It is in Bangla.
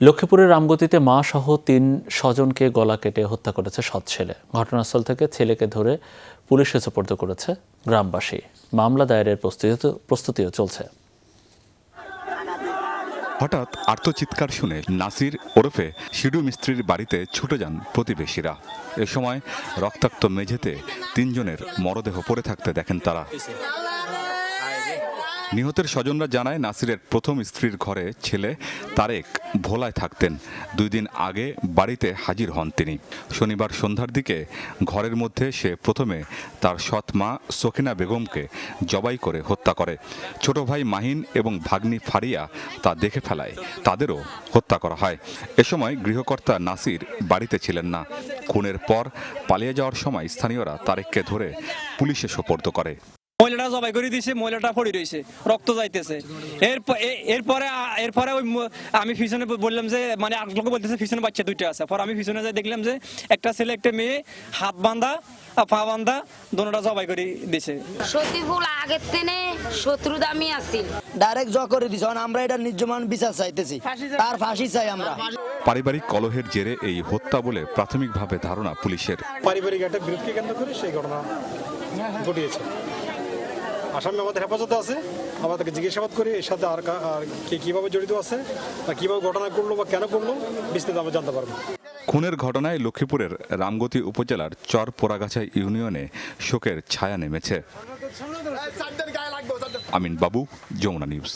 লক্ষ্মীপুরের রামগতিতে মা সহ ৩ স্বজনকে গলা কেটে হত্যা করেছে সৎ ছেলে। ঘটনাস্থল থেকে ছেলেকে ধরে পুলিশে সোপর্দ করেছে গ্রামবাসী। মামলা দায়েরের প্রস্তুতিও চলছে। হঠাৎ আর্তচিৎকার শুনে নাসির ওরফে শিডু মিস্ত্রির বাড়িতে ছুটে যান প্রতিবেশীরা। এ সময় রক্তাক্ত মেঝেতে ৩ জনের মরদেহ পড়ে থাকতে দেখেন তারা। নিহতের স্বজনরা জানায়, নাসিরের প্রথম স্ত্রীর ঘরে ছেলে তারেক ভোলায় থাকতেন। 2 দিন আগে বাড়িতে হাজির হন তিনি। শনিবার সন্ধ্যার দিকে ঘরের মধ্যে সে প্রথমে তার সৎ মা সখিনা বেগমকে জবাই করে হত্যা করে। ছোট ভাই মাহিন এবং ভাগ্নি ফারিয়া তা দেখে ফেলায়, তাদেরও হত্যা করা হয়। এ সময় গৃহকর্তা নাসির বাড়িতে ছিলেন না। খুনের পর পালিয়ে যাওয়ার সময় স্থানীয়রা তারেককে ধরে পুলিশে সোপর্দ করে। মহিলাটা জবাই করে দিয়েছে, মহিলাটা পড়ে রয়েছে, রক্ত যাইতেছে। এরপরে ওই আমি পিছনে বললাম যে মানে আট লোক বলতেছে পিছনে বাচ্চা 2টা আছে। পর আমি পিছনে যাই দেখলাম যে একটা ছেলে একটা মেয়ে হাত বাঁধা পা বাঁধা দোনোটা জবাই করে দিয়েছে। সতীফুল আগের থেকে শত্রুদামি আছিল, ডাইরেক্ট জ করে দিছে। আমরা এটা নির্জমান বিচার চাইতেছি, তার ফাঁসি চাই আমরা। পারিবারিক কলহের জেরে এই হত্যা বলে প্রাথমিকভাবে ধারণা পুলিশের। পারিবারিক একটা বিরোধকে কেন্দ্র করে সেই ঘটনা ঘটিয়েছে। আসামি আমাদের হেফাজতে আছে, আমরা তাকে জিজ্ঞাসাবাদ করি এর সাথে আর কে কিভাবে জড়িত আছে বা কিভাবে ঘটনা করলো বা কেন করলো বিস্তারিত আমরা জানতে পারবো। খুনের ঘটনায় লক্ষ্মীপুরের রামগতি উপজেলার চর পোড়াগাছা ইউনিয়নে শোকের ছায়া নেমেছে। আমিন বাবু, যমুনা নিউজ।